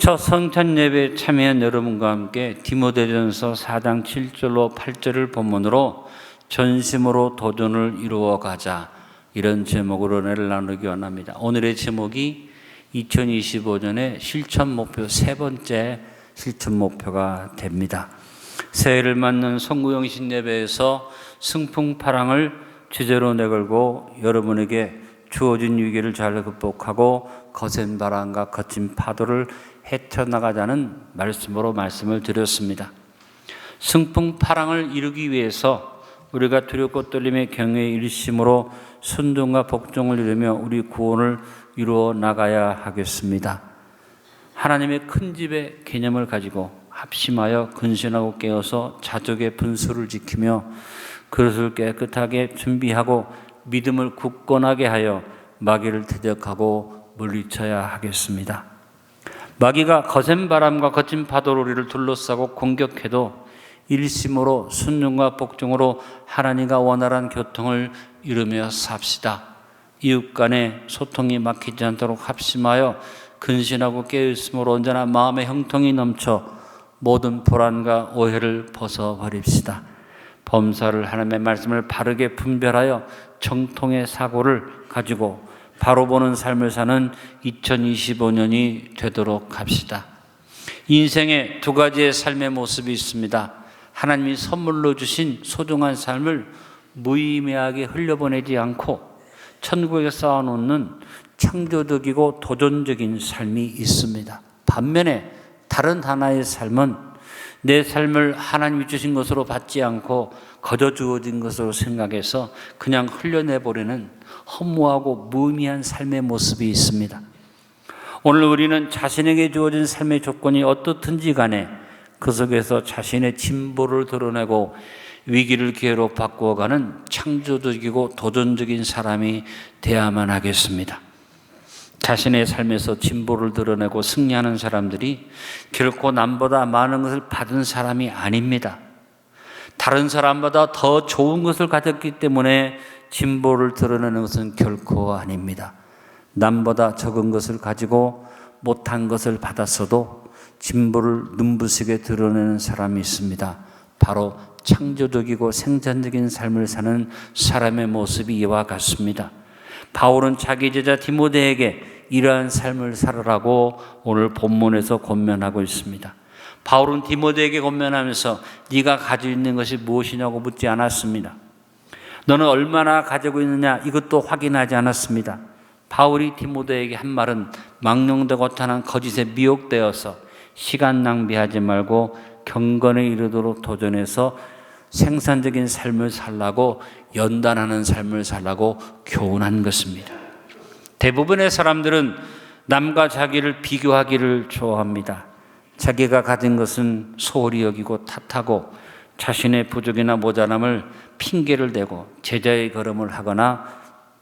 첫 성찬 예배에 참여한 여러분과 함께 디모데전서 4장 7절로 8절을 본문으로 전심으로 도전을 이루어 가자, 이런 제목으로 은혜를 나누기 원합니다. 오늘의 제목이 2025년의 실천 목표 세 번째 실천 목표가 됩니다. 새해를 맞는 송구영신 예배에서 승풍파랑을 주제로 내걸고 여러분에게 주어진 위기를 잘 극복하고 거센 바람과 거친 파도를 헤쳐나가자는 말씀으로 말씀을 드렸습니다. 승풍파랑을 이루기 위해서 우리가 두렵고 떨림의 경외의 일심으로 순종과 복종을 이루며 우리 구원을 이루어 나가야 하겠습니다. 하나님의 큰 집의 개념을 가지고 합심하여 근신하고 깨어서 자족의 분수를 지키며 그릇을 깨끗하게 준비하고 믿음을 굳건하게 하여 마귀를 대적하고 물리쳐야 하겠습니다. 마귀가 거센 바람과 거친 파도로 우리를 둘러싸고 공격해도 일심으로 순종과 복종으로 하나님과 원활한 교통을 이루며 삽시다. 이웃 간의 소통이 막히지 않도록 합심하여 근신하고 깨어있음으로 언제나 마음의 형통이 넘쳐 모든 불안과 오해를 벗어버립시다. 범사를 하나님의 말씀을 바르게 분별하여 정통의 사고를 가지고 바로 보는 삶을 사는 2025년이 되도록 합시다. 인생에 두 가지의 삶의 모습이 있습니다. 하나님이 선물로 주신 소중한 삶을 무의미하게 흘려보내지 않고 천국에 쌓아놓는 창조적이고 도전적인 삶이 있습니다. 반면에 다른 하나의 삶은 내 삶을 하나님이 주신 것으로 받지 않고 거저 주어진 것으로 생각해서 그냥 흘려내버리는 허무하고 무의미한 삶의 모습이 있습니다. 오늘 우리는 자신에게 주어진 삶의 조건이 어떻든지 간에 그 속에서 자신의 진보를 드러내고 위기를 기회로 바꾸어가는 창조적이고 도전적인 사람이 되어야만 하겠습니다. 자신의 삶에서 진보를 드러내고 승리하는 사람들이 결코 남보다 많은 것을 받은 사람이 아닙니다. 다른 사람보다 더 좋은 것을 가졌기 때문에 진보를 드러내는 것은 결코 아닙니다. 남보다 적은 것을 가지고 못한 것을 받았어도 진보를 눈부시게 드러내는 사람이 있습니다. 바로 창조적이고 생산적인 삶을 사는 사람의 모습이 이와 같습니다. 바울은 자기 제자 디모데에게 이러한 삶을 살아라고 오늘 본문에서 권면하고 있습니다. 바울은 디모데에게 권면하면서 네가 가지고 있는 것이 무엇이냐고 묻지 않았습니다. 너는 얼마나 가지고 있느냐 이것도 확인하지 않았습니다. 바울이 디모데에게 한 말은 망령되고 탄한 거짓에 미혹되어서 시간 낭비하지 말고 경건에 이르도록 도전해서 생산적인 삶을 살라고, 연단하는 삶을 살라고 교훈한 것입니다. 대부분의 사람들은 남과 자기를 비교하기를 좋아합니다. 자기가 가진 것은 소홀히 여기고 탓하고 자신의 부족이나 모자람을 핑계를 대고 제자의 걸음을 하거나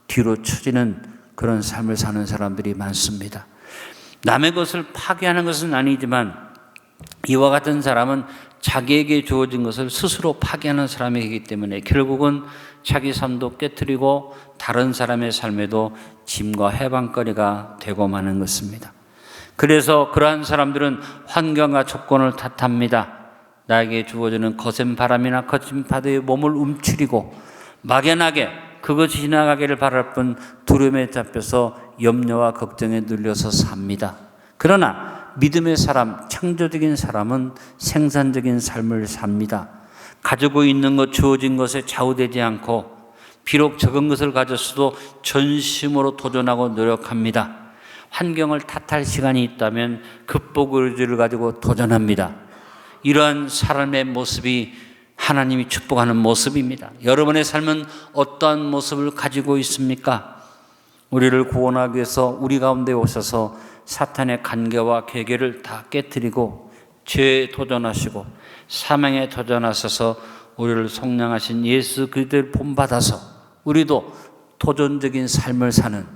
뒤로 처지는 그런 삶을 사는 사람들이 많습니다. 남의 것을 파괴하는 것은 아니지만 이와 같은 사람은 자기에게 주어진 것을 스스로 파괴하는 사람이기 때문에 결국은 자기 삶도 깨트리고 다른 사람의 삶에도 짐과 해방거리가 되고 마는 것입니다. 그래서 그러한 사람들은 환경과 조건을 탓합니다. 나에게 주어지는 거센 바람이나 거친 파도에 몸을 움츠리고 막연하게 그것이 지나가기를 바랄 뿐 두려움에 잡혀서 염려와 걱정에 눌려서 삽니다. 그러나 믿음의 사람, 창조적인 사람은 생산적인 삶을 삽니다. 가지고 있는 것, 주어진 것에 좌우되지 않고 비록 적은 것을 가졌어도 전심으로 도전하고 노력합니다. 환경을 탓할 시간이 있다면 극복 의지를 가지고 도전합니다. 이러한 사람의 모습이 하나님이 축복하는 모습입니다. 여러분의 삶은 어떠한 모습을 가지고 있습니까? 우리를 구원하기 위해서 우리 가운데 오셔서 사탄의 간계와 계계를 다 깨뜨리고 죄에 도전하시고 사망에 도전하셔서 우리를 속량하신 예수 그리스도를 본받아서 우리도 도전적인 삶을 사는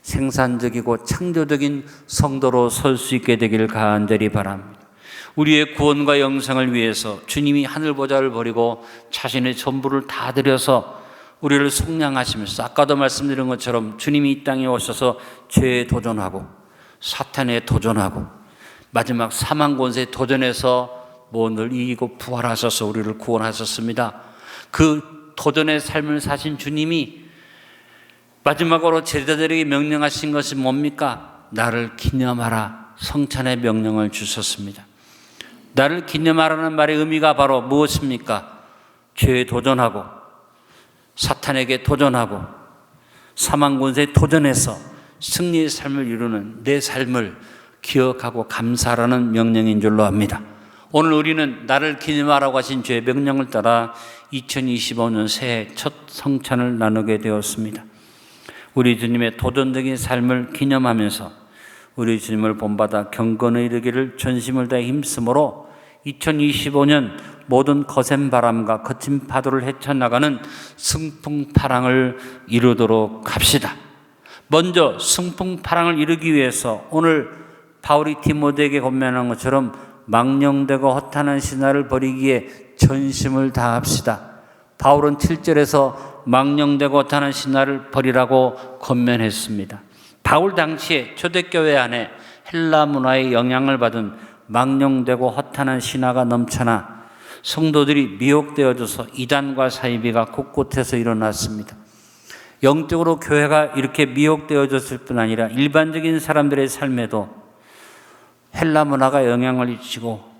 생산적이고 창조적인 성도로 설 수 있게 되기를 간절히 바랍니다. 우리의 구원과 영생을 위해서 주님이 하늘보좌를 버리고 자신의 전부를 다 드려서 우리를 속량하시면서 아까도 말씀드린 것처럼 주님이 이 땅에 오셔서 죄에 도전하고 사탄에 도전하고 마지막 사망 권세에 도전해서 늘 이기고 부활하셔서 우리를 구원하셨습니다. 그 도전의 삶을 사신 주님이 마지막으로 제자들에게 명령하신 것이 뭡니까? 나를 기념하라. 성찬의 명령을 주셨습니다. 나를 기념하라는 말의 의미가 바로 무엇입니까? 죄에 도전하고 사탄에게 도전하고 사망 권세에 도전해서 승리의 삶을 이루는 내 삶을 기억하고 감사하라는 명령인 줄로 압니다. 오늘 우리는 나를 기념하라고 하신 주의 명령을 따라 2025년 새해 첫 성찬을 나누게 되었습니다. 우리 주님의 도전적인 삶을 기념하면서 우리 주님을 본받아 경건에 이르기를 전심을 다해 힘쓰므로 2025년 모든 거센 바람과 거친 파도를 헤쳐나가는 승풍파랑을 이루도록 합시다. 먼저 승풍파랑을 이루기 위해서 오늘 바울이 디모데에게 권면한 것처럼 망령되고 허탄한 신화를 버리기에 전심을 다합시다. 바울은 7절에서 망령되고 허탄한 신화를 버리라고 권면했습니다. 바울 당시에 초대교회 안에 헬라 문화의 영향을 받은 망령되고 허탄한 신화가 넘쳐나 성도들이 미혹되어져서 이단과 사이비가 곳곳에서 일어났습니다. 영적으로 교회가 이렇게 미혹되어졌을 뿐 아니라 일반적인 사람들의 삶에도 헬라 문화가 영향을 미치고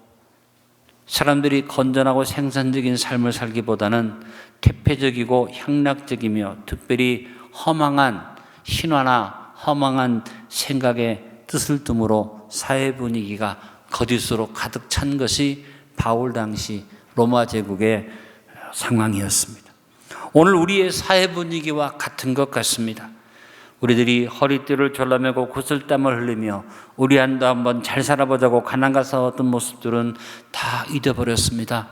사람들이 건전하고 생산적인 삶을 살기보다는 퇴폐적이고 향락적이며 특별히 허망한 신화나 허망한 생각에 뜻을 둠으로 사회 분위기가 거짓으로 가득 찬 것이 바울 당시 로마 제국의 상황이었습니다. 오늘 우리의 사회 분위기와 같은 것 같습니다. 우리들이 허리띠를 졸라매고 구슬땀을 흘리며 우리 안도 한번 잘 살아보자고 가난과 싸웠던 모습들은 다 잊어버렸습니다.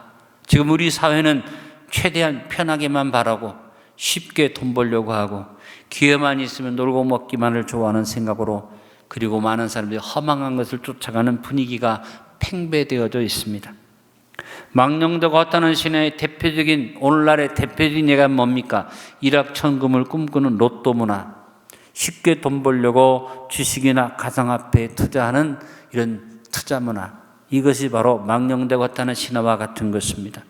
지금 우리 사회는 최대한 편하게만 바라고 쉽게 돈 벌려고 하고 기회만 있으면 놀고 먹기만을 좋아하는 생각으로 그리고 많은 사람들이 허망한 것을 쫓아가는 분위기가 팽배되어져 있습니다. 망령되고 허탄한 신화의 대표적인 오늘날의 대표적인 예가 뭡니까? 일확천금을 꿈꾸는 로또 문화, 쉽게 돈 벌려고 주식이나 가상화폐에 투자하는 이런 투자 문화, 이것이 바로 망령되고 허탄한 신화와 같은 것입니다.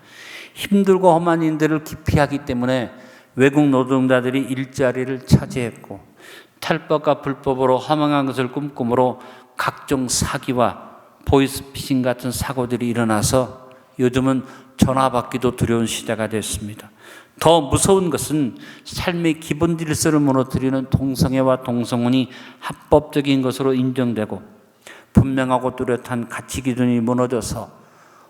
힘들고 험한 일들을 기피하기 때문에 외국 노동자들이 일자리를 차지했고 탈법과 불법으로 허망한 것을 꿈꾸므로 각종 사기와 보이스피싱 같은 사고들이 일어나서 요즘은 전화 받기도 두려운 시대가 됐습니다. 더 무서운 것은 삶의 기본 질서를 무너뜨리는 동성애와 동성혼이 합법적인 것으로 인정되고 분명하고 뚜렷한 가치 기준이 무너져서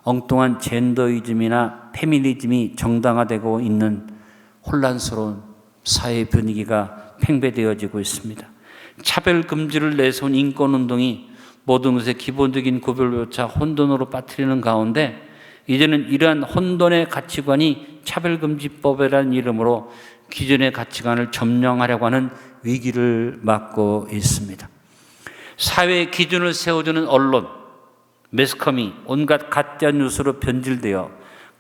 엉뚱한 젠더이즘이나 페미니즘이 정당화되고 있는 혼란스러운 사회 분위기가 팽배되어지고 있습니다. 차별 금지를 내세운 인권운동이 모든 것의 기본적인 구별조차 혼돈으로 빠뜨리는 가운데 이제는 이러한 혼돈의 가치관이 차별금지법이라는 이름으로 기존의 가치관을 점령하려고 하는 위기를 맞고 있습니다. 사회의 기준을 세워주는 언론, 매스컴이 온갖 가짜 뉴스로 변질되어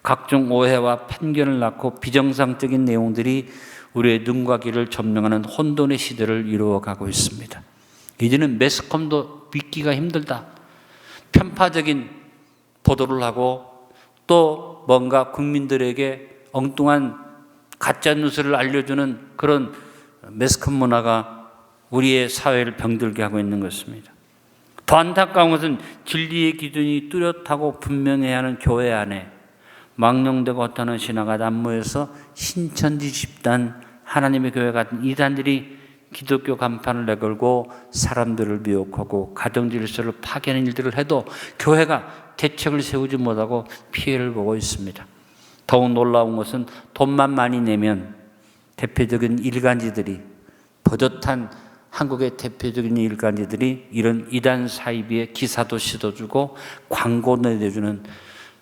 각종 오해와 편견을 낳고 비정상적인 내용들이 우리의 눈과 귀를 점령하는 혼돈의 시대를 이루어가고 있습니다. 이제는 매스컴도 믿기가 힘들다. 편파적인 보도를 하고 또 뭔가 국민들에게 엉뚱한 가짜 뉴스를 알려주는 그런 매스컴 문화가 우리의 사회를 병들게 하고 있는 것입니다. 더 안타까운 것은 진리의 기준이 뚜렷하고 분명해야 하는 교회 안에 망령되고 허탄한 신화가 난무해서 신천지 집단, 하나님의 교회 같은 이단들이 기독교 간판을 내걸고 사람들을 미혹하고 가정 질서를 파괴하는 일들을 해도 교회가 대책을 세우지 못하고 피해를 보고 있습니다. 더욱 놀라운 것은 돈만 많이 내면 대표적인 일간지들이, 버젓한 한국의 대표적인 일간지들이 이런 이단 사이비에 기사도 싣어주고 광고 내주는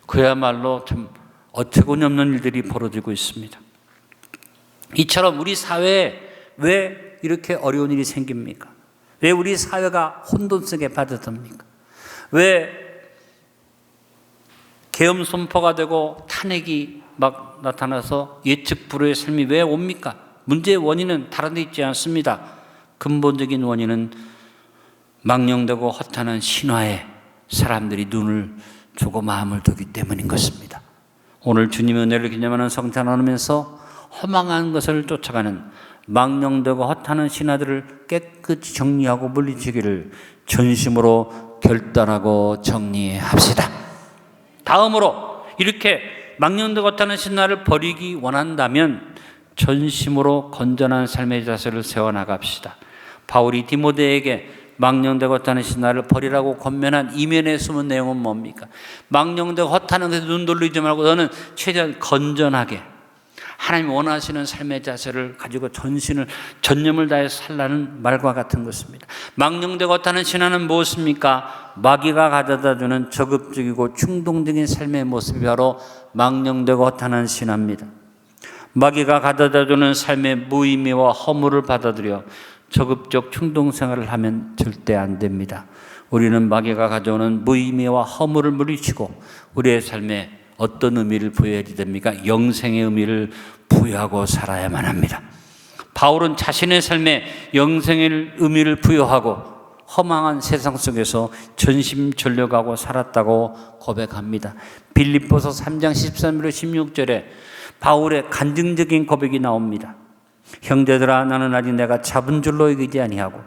그야말로 참 어처구니 없는 일들이 벌어지고 있습니다. 이처럼 우리 사회에 왜 이렇게 어려운 일이 생깁니까? 왜 우리 사회가 혼돈 속에 빠져듭니까? 왜 계엄 선포가 되고 탄핵이 막 나타나서 예측 불허의 삶이 왜 옵니까? 문제의 원인은 다른 데 있지 않습니다. 근본적인 원인은 망령되고 허탄한 신화에 사람들이 눈을 주고 마음을 두기 때문인 것입니다. 오늘 주님의 은혜를 기념하는 성찬 나누면서 허망한 것을 쫓아가는 망령되고 허탄한 신하들을 깨끗이 정리하고 물리치기를 전심으로 결단하고 정리합시다. 다음으로 이렇게 망령되고 허탄한 신하를 버리기 원한다면 전심으로 건전한 삶의 자세를 세워나갑시다. 바울이 디모데에게 망령되고 허탄한 신하를 버리라고 권면한 이면에 숨은 내용은 뭡니까? 망령되고 허탄한 데서 눈 돌리지 말고 너는 최대한 건전하게 하나님 원하시는 삶의 자세를 가지고 전념을 다해서 살라는 말과 같은 것입니다. 망령되고 허탄한 신하는 무엇입니까? 마귀가 가져다주는 저급적이고 충동적인 삶의 모습이 바로 망령되고 허탄한 신하입니다. 마귀가 가져다주는 삶의 무의미와 허물을 받아들여 저급적 충동생활을 하면 절대 안 됩니다. 우리는 마귀가 가져오는 무의미와 허물을 물리치고 우리의 삶에 어떤 의미를 부여해야 됩니까? 영생의 의미를 부여하고 살아야만 합니다. 바울은 자신의 삶에 영생의 의미를 부여하고 허망한 세상 속에서 전심전력하고 살았다고 고백합니다. 빌립보서 3장 13절로 16절에 바울의 간증적인 고백이 나옵니다. 형제들아, 나는 아직 내가 잡은 줄로 여기지 아니하고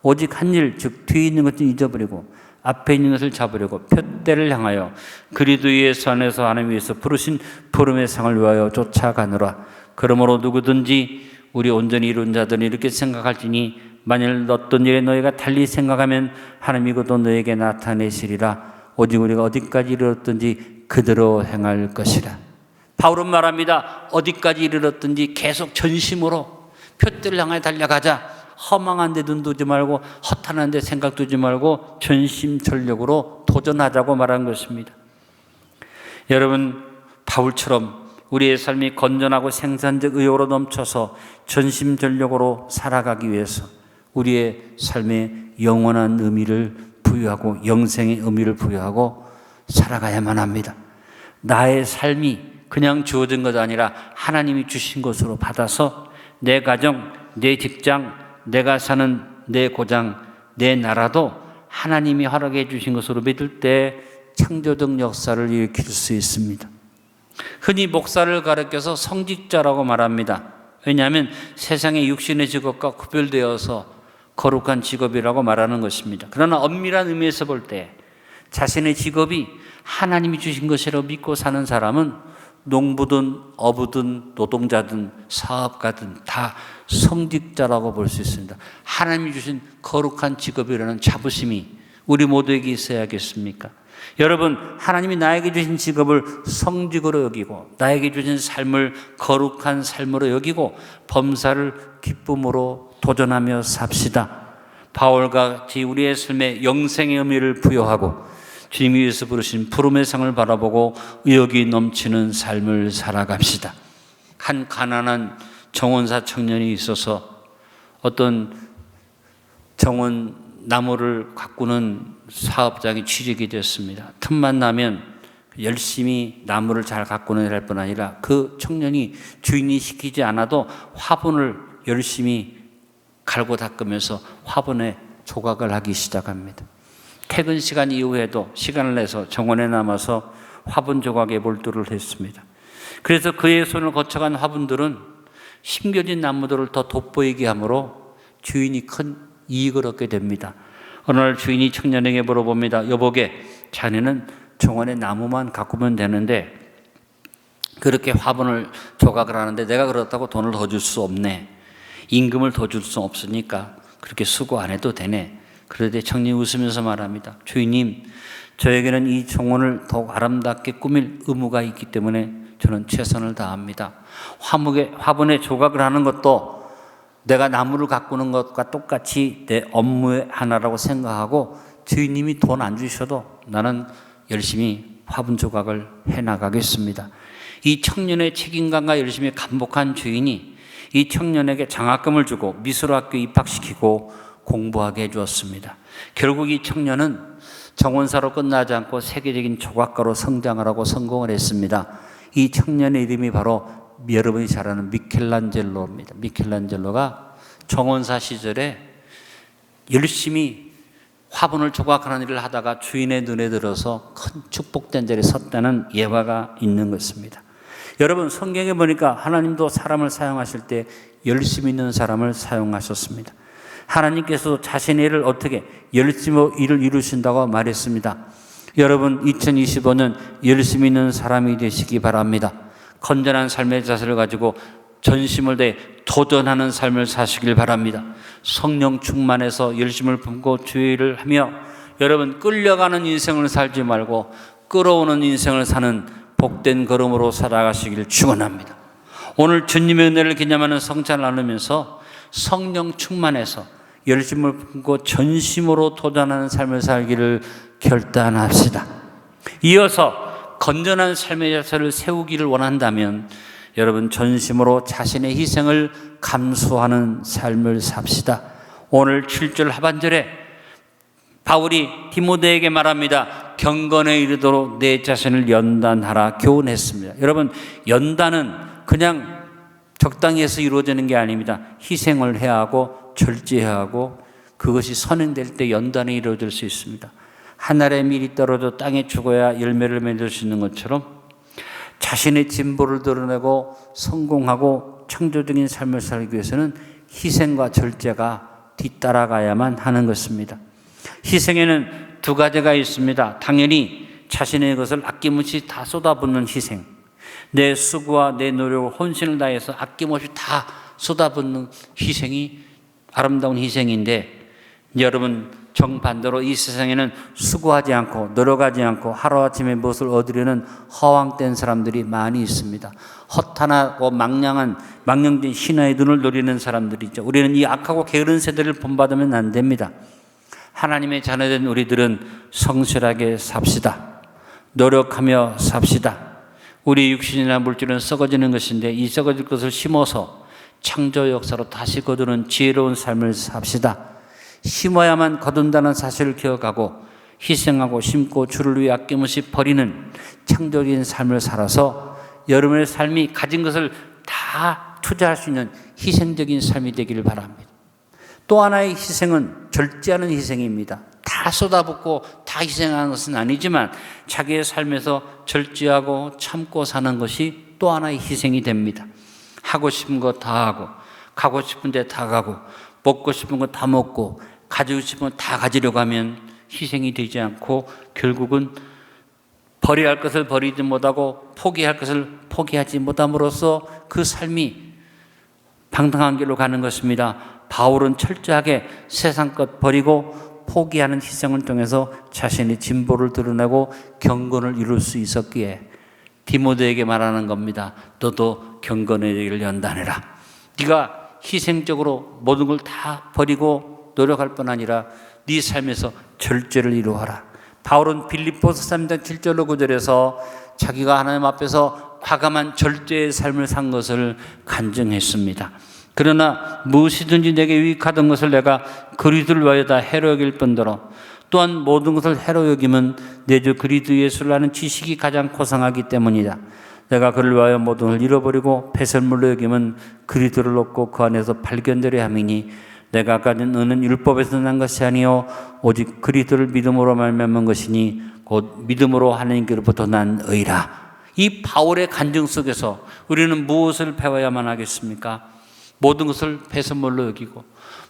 오직 한 일, 즉 뒤에 있는 것을 잊어버리고 앞에 있는 것을 잡으려고 표대를 향하여 그리스도 예수 안에서 하나님 위에서 부르신 부름의 상을 위하여 쫓아가노라. 그러므로 누구든지 우리 온전히 이룬 자들은 이렇게 생각할지니 만일 어떤 일에 너희가 달리 생각하면 하나님이 곧 너희에게 나타내시리라. 오직 우리가 어디까지 이르렀든지 그대로 행할 것이라. 바울은 말합니다. 어디까지 이르렀든지 계속 전심으로 표대를 향해 달려가자. 허망한 데 눈 두지 말고 허탄한 데 생각 두지 말고 전심전력으로 도전하자고 말한 것입니다. 여러분, 바울처럼 우리의 삶이 건전하고 생산적 의욕으로 넘쳐서 전심전력으로 살아가기 위해서 우리의 삶에 영원한 의미를 부여하고 영생의 의미를 부여하고 살아가야만 합니다. 나의 삶이 그냥 주어진 것이 아니라 하나님이 주신 것으로 받아서 내 가정, 내 직장, 내가 사는 내 고장, 내 나라도 하나님이 허락해 주신 것으로 믿을 때 창조적 역사를 일으킬 수 있습니다. 흔히 목사를 가르쳐서 성직자라고 말합니다. 왜냐하면 세상의 육신의 직업과 구별되어서 거룩한 직업이라고 말하는 것입니다. 그러나 엄밀한 의미에서 볼 때 자신의 직업이 하나님이 주신 것이라고 믿고 사는 사람은 농부든 어부든 노동자든 사업가든 다 성직자라고 볼 수 있습니다. 하나님이 주신 거룩한 직업이라는 자부심이 우리 모두에게 있어야겠습니까? 여러분, 하나님이 나에게 주신 직업을 성직으로 여기고 나에게 주신 삶을 거룩한 삶으로 여기고 범사를 기쁨으로 도전하며 삽시다. 바울같이 우리의 삶에 영생의 의미를 부여하고 주님이 위해서 부르신 부름의 상을 바라보고 의욕이 넘치는 삶을 살아갑시다. 한 가난한 정원사 청년이 있어서 어떤 정원 나무를 가꾸는 사업장에 취직이 됐습니다. 틈만 나면 열심히 나무를 잘 가꾸는 일 할 뿐 아니라 그 청년이 주인이 시키지 않아도 화분을 열심히 갈고 닦으면서 화분에 조각을 하기 시작합니다. 퇴근 시간 이후에도 시간을 내서 정원에 남아서 화분 조각에 몰두를 했습니다. 그래서 그의 손을 거쳐간 화분들은 심겨진 나무들을 더 돋보이게 하므로 주인이 큰 이익을 얻게 됩니다. 어느 날 주인이 청년에게 물어봅니다. 여보게, 자네는 정원에 나무만 가꾸면 되는데 그렇게 화분을 조각을 하는데 내가 그렇다고 돈을 더 줄 수 없네. 임금을 더 줄 수 없으니까 그렇게 수고 안 해도 되네. 그런데 청년이 웃으면서 말합니다. 주인님, 저에게는 이 정원을 더욱 아름답게 꾸밀 의무가 있기 때문에 저는 최선을 다합니다. 화분에 조각을 하는 것도 내가 나무를 가꾸는 것과 똑같이 내 업무의 하나라고 생각하고 주인님이 돈 안 주셔도 나는 열심히 화분 조각을 해나가겠습니다. 이 청년의 책임감과 열심히 감복한 주인이 이 청년에게 장학금을 주고 미술학교에 입학시키고 공부하게 해주었습니다. 결국 이 청년은 정원사로 끝나지 않고 세계적인 조각가로 성장을 하고 성공을 했습니다. 이 청년의 이름이 바로 여러분이 잘 아는 미켈란젤로입니다. 미켈란젤로가 정원사 시절에 열심히 화분을 조각하는 일을 하다가 주인의 눈에 들어서 큰 축복된 자리에 섰다는 예화가 있는 것입니다. 여러분, 성경에 보니까 하나님도 사람을 사용하실 때 열심히 있는 사람을 사용하셨습니다. 하나님께서 자신의 일을 어떻게 열심히 일을 이루신다고 말했습니다. 여러분, 2025년 열심히 있는 사람이 되시기 바랍니다. 건전한 삶의 자세를 가지고 전심을 다해 도전하는 삶을 사시길 바랍니다. 성령 충만해서 열심을 품고 주의 일을 하며 여러분, 끌려가는 인생을 살지 말고 끌어오는 인생을 사는 복된 걸음으로 살아가시길 축원합니다. 오늘 주님의 은혜를 기념하는 성찬을 나누면서 성령 충만해서 열심을 품고 전심으로 도전하는 삶을 살기를 결단합시다. 이어서 건전한 삶의 자세를 세우기를 원한다면 여러분, 전심으로 자신의 희생을 감수하는 삶을 삽시다. 오늘 7절 하반절에 바울이 디모데에게 말합니다. 경건에 이르도록 내 자신을 연단하라 교훈했습니다. 여러분, 연단은 그냥 적당히 해서 이루어지는 게 아닙니다. 희생을 해야 하고 절제해야 하고 그것이 선행될 때 연단이 이루어질 수 있습니다. 하늘의 밀이 떨어져 땅에 죽어야 열매를 맺을 수 있는 것처럼 자신의 진보를 드러내고 성공하고 창조적인 삶을 살기 위해서는 희생과 절제가 뒤따라가야만 하는 것입니다. 희생에는 두 가지가 있습니다. 당연히 자신의 것을 아낌없이 다 쏟아붓는 희생, 내 수고와 내 노력을 혼신을 다해서 아낌없이 다 쏟아붓는 희생이 아름다운 희생인데, 여러분, 정반대로 이 세상에는 수고하지 않고 노력하지 않고 하루아침에 무엇을 얻으려는 허황된 사람들이 많이 있습니다. 허탄하고 망령된 신화의 눈을 노리는 사람들이 있죠. 우리는 이 악하고 게으른 세대를 본받으면 안 됩니다. 하나님의 자녀된 우리들은 성실하게 삽시다. 노력하며 삽시다. 우리 육신이나 물질은 썩어지는 것인데 이 썩어질 것을 심어서 창조 역사로 다시 거두는 지혜로운 삶을 삽시다. 심어야만 거둔다는 사실을 기억하고 희생하고 심고 주를 위해 아낌없이 버리는 창조적인 삶을 살아서 여러분의 삶이 가진 것을 다 투자할 수 있는 희생적인 삶이 되기를 바랍니다. 또 하나의 희생은 절제하는 희생입니다. 다 쏟아붓고 다 희생하는 것은 아니지만 자기의 삶에서 절제하고 참고 사는 것이 또 하나의 희생이 됩니다. 하고 싶은 거 다 하고 가고 싶은 데 다 가고 먹고 싶은 거 다 먹고 가지고 싶은 거 다 가지려고 하면 희생이 되지 않고 결국은 버려야 할 것을 버리지 못하고 포기할 것을 포기하지 못함으로써 그 삶이 방탕한 길로 가는 것입니다. 바울은 철저하게 세상 것 버리고 포기하는 희생을 통해서 자신의 진보를 드러내고 경건을 이룰 수 있었기에 디모데에게 말하는 겁니다. 너도 경건의 길을 연단해라. 네가 희생적으로 모든 걸 다 버리고 노력할 뿐 아니라 네 삶에서 절제를 이루어라. 바울은 빌립보서 3장 7절로 9절에서 자기가 하나님 앞에서 과감한 절제의 삶을 산 것을 간증했습니다. 그러나 무엇이든지 내게 유익하던 것을 내가 그리스도를 위하여 다 해로 여길 뿐더러 또한 모든 것을 해로 여김은 내 주 그리스도 예수를 아는 지식이 가장 고상하기 때문이다. 내가 그를 위하여 모든 걸 잃어버리고 배설물로 여김은 그리스도를 얻고 그 안에서 발견되려 함이니 내가 가진 의는 율법에서 난 것이 아니요 오직 그리스도를 믿음으로 말미암은 것이니 곧 믿음으로 하나님께로부터 난 의라. 이 바울의 간증 속에서 우리는 무엇을 배워야만 하겠습니까? 모든 것을 배설물로 여기고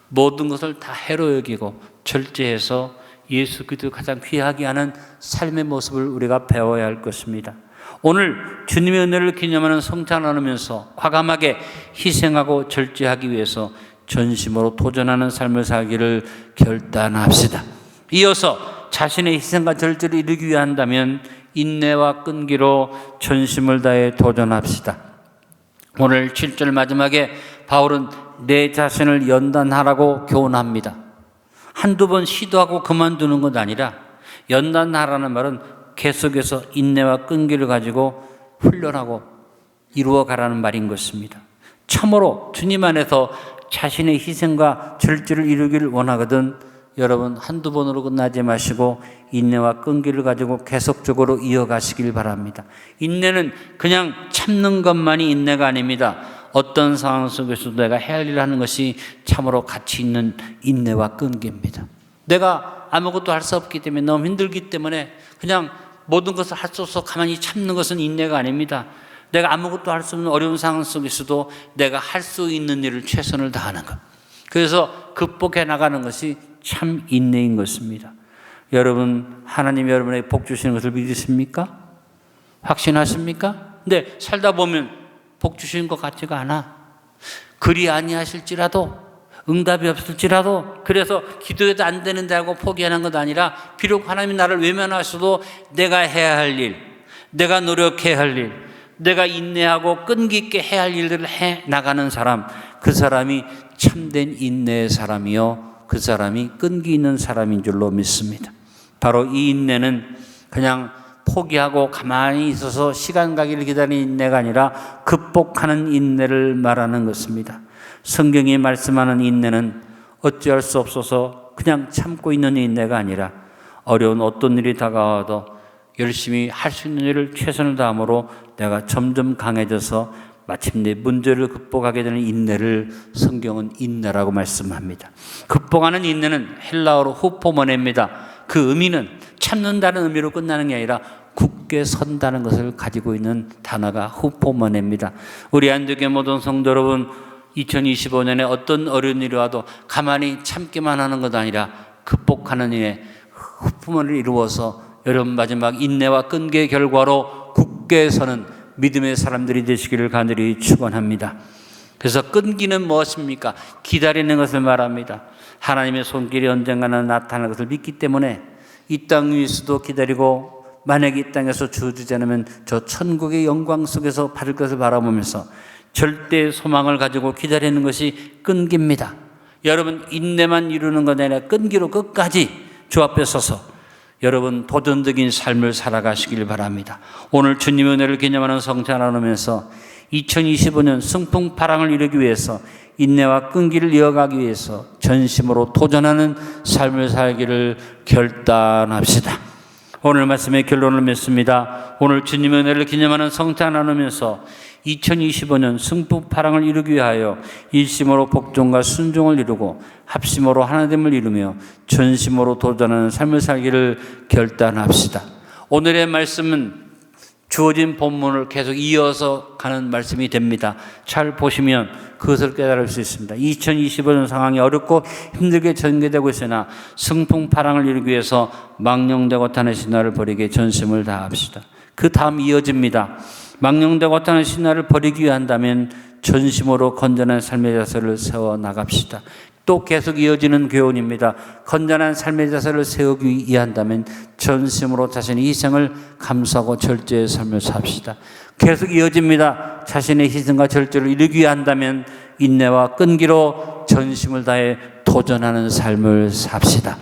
모든 것을 다 해로 여기고 절제해서 예수 그리스도 가장 귀하게 하는 삶의 모습을 우리가 배워야 할 것입니다. 오늘 주님의 은혜를 기념하는 성찬을 나누면서 과감하게 희생하고 절제하기 위해서 전심으로 도전하는 삶을 살기를 결단합시다. 이어서 자신의 희생과 절제를 이루기 위해 한다면 인내와 끈기로 전심을 다해 도전합시다. 오늘 7절 마지막에 바울은 내 자신을 연단하라고 교훈합니다. 한두 번 시도하고 그만두는 것 아니라 연단하라는 말은 계속해서 인내와 끈기를 가지고 훈련하고 이루어가라는 말인 것입니다. 참으로 주님 안에서 자신의 희생과 절제를 이루기를 원하거든 여러분 한두 번으로 끝나지 마시고 인내와 끈기를 가지고 계속적으로 이어가시길 바랍니다. 인내는 그냥 참는 것만이 인내가 아닙니다. 어떤 상황 속에서도 내가 해야 할 일을 하는 것이 참으로 가치 있는 인내와 끈기입니다. 내가 아무것도 할 수 없기 때문에, 너무 힘들기 때문에 그냥 모든 것을 할 수 없어 가만히 참는 것은 인내가 아닙니다. 내가 아무것도 할 수 없는 어려운 상황 속에서도 내가 할 수 있는 일을 최선을 다하는 것. 그래서 극복해 나가는 것이 참 인내인 것입니다. 여러분, 하나님 여러분에게 복 주시는 것을 믿으십니까? 확신하십니까? 근데 살다 보면 복 주시는 것 같지가 않아. 그리 아니하실지라도, 응답이 없을지라도, 그래서 기도해도 안 되는데 하고 포기하는 것 아니라, 비록 하나님이 나를 외면하셔도 내가 해야 할 일, 내가 노력해야 할 일, 내가 인내하고 끈기 있게 해야 할 일들을 해 나가는 사람, 그 사람이 참된 인내의 사람이요, 그 사람이 끈기 있는 사람인 줄로 믿습니다. 바로 이 인내는 그냥 포기하고 가만히 있어서 시간 가기를 기다리는 인내가 아니라 극복하는 인내를 말하는 것입니다. 성경이 말씀하는 인내는 어찌할 수 없어서 그냥 참고 있는 인내가 아니라 어려운 어떤 일이 다가와도 열심히 할 수 있는 일을 최선을 다함으로 내가 점점 강해져서 마침내 문제를 극복하게 되는 인내를 성경은 인내라고 말씀합니다. 극복하는 인내는 헬라어로 후포모네입니다. 그 의미는 참는다는 의미로 끝나는 게 아니라 굳게 선다는 것을 가지고 있는 단어가 후포모네입니다. 우리 안디옥의 모든 성도 여러분, 2025년에 어떤 어려운 일이 와도 가만히 참기만 하는 것 아니라 극복하는 일에 후포모를 이루어서 여러분 마지막 인내와 끈기의 결과로 굳게 서는 믿음의 사람들이 되시기를 간절히 축원합니다. 그래서 끈기는 무엇입니까? 기다리는 것을 말합니다. 하나님의 손길이 언젠가는 나타날 것을 믿기 때문에 이 땅 위에서도 기다리고, 만약에 이 땅에서 주어지지 않으면 저 천국의 영광 속에서 받을 것을 바라보면서 절대 소망을 가지고 기다리는 것이 끈기입니다. 여러분, 인내만 이루는 것 아니라 끈기로 끝까지 주 앞에 서서 여러분 도전적인 삶을 살아가시길 바랍니다. 오늘 주님의 은혜를 기념하는 성찬 나누면서 2025년 승풍파랑을 이루기 위해서 인내와 끈기를 이어가기 위해서 전심으로 도전하는 삶을 살기를 결단합시다. 오늘 말씀의 결론을 맺습니다. 오늘 주님의 은혜를 기념하는 성찬 나누면서 2025년 승풍파랑을 이루기 위하여 일심으로 복종과 순종을 이루고 합심으로 하나됨을 이루며 전심으로 도전하는 삶을 살기를 결단합시다. 오늘의 말씀은 주어진 본문을 계속 이어서 가는 말씀이 됩니다. 잘 보시면 그것을 깨달을 수 있습니다. 2025년 상황이 어렵고 힘들게 전개되고 있으나 승풍파랑을 이루기 위해서 망령되고 타는 신화를 버리게 전심을 다합시다. 그 다음 이어집니다. 망령되고 타는 신화를 버리기 위한다면 전심으로 건전한 삶의 자세를 세워 나갑시다. 또 계속 이어지는 교훈입니다. 건전한 삶의 자세를 세우기 위한다면 전심으로 자신의 희생을 감수하고 절제의 삶을 삽시다. 계속 이어집니다. 자신의 희생과 절제를 이루기 위한다면 인내와 끈기로 전심을 다해 도전하는 삶을 삽시다.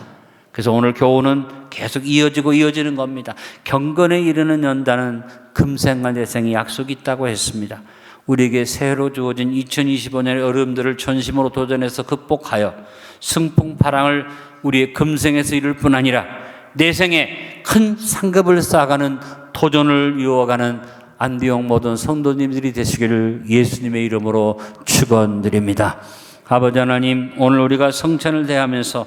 그래서 오늘 교훈은 계속 이어지고 이어지는 겁니다. 경건에 이르는 연단은 금생과 내생의 약속이 있다고 했습니다. 우리에게 새로 주어진 2025년의 어려움들을 전심으로 도전해서 극복하여 승풍파랑을 우리의 금생에서 이룰 뿐 아니라 내생에 큰 상급을 쌓아가는 도전을 이루어가는 안디옥 모든 성도님들이 되시기를 예수님의 이름으로 축원드립니다. 아버지 하나님, 오늘 우리가 성찬을 대하면서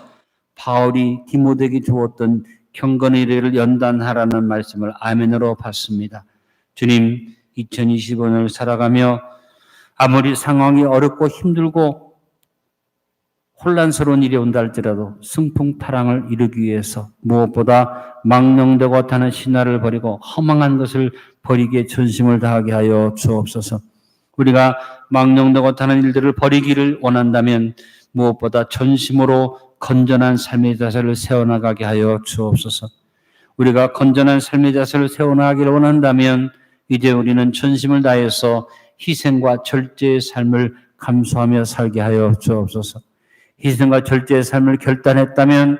바울이 디모데에게 주었던 경건의 일을 연단하라는 말씀을 아멘으로 받습니다. 주님, 2025년을 살아가며 아무리 상황이 어렵고 힘들고 혼란스러운 일이 온다 할지라도 승풍파랑을 이루기 위해서 무엇보다 망령되고 타는 신화를 버리고 허망한 것을 버리기에 전심을 다하게 하여 주옵소서. 우리가 망령되고 타는 일들을 버리기를 원한다면 무엇보다 전심으로 건전한 삶의 자세를 세워나가게 하여 주옵소서. 우리가 건전한 삶의 자세를 세워나가기를 원한다면 이제 우리는 전심을 다해서 희생과 절제의 삶을 감수하며 살게 하여 주옵소서. 희생과 절제의 삶을 결단했다면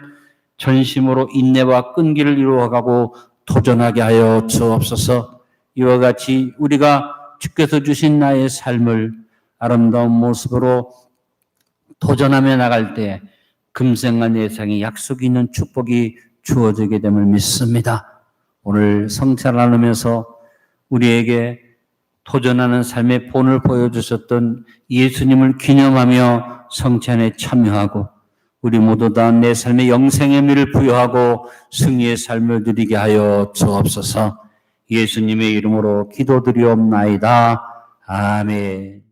전심으로 인내와 끈기를 이루어가고 도전하게 하여 주옵소서. 이와 같이 우리가 주께서 주신 나의 삶을 아름다운 모습으로 도전하며 나갈 때 금생과 내생의 약속이 있는 축복이 주어지게 됨을 믿습니다. 오늘 성찬을 나누면서 우리에게 도전하는 삶의 본을 보여주셨던 예수님을 기념하며 성찬에 참여하고 우리 모두 다 내 삶의 영생의 의미를 부여하고 승리의 삶을 누리게 하여 주옵소서. 예수님의 이름으로 기도드리옵나이다. 아멘.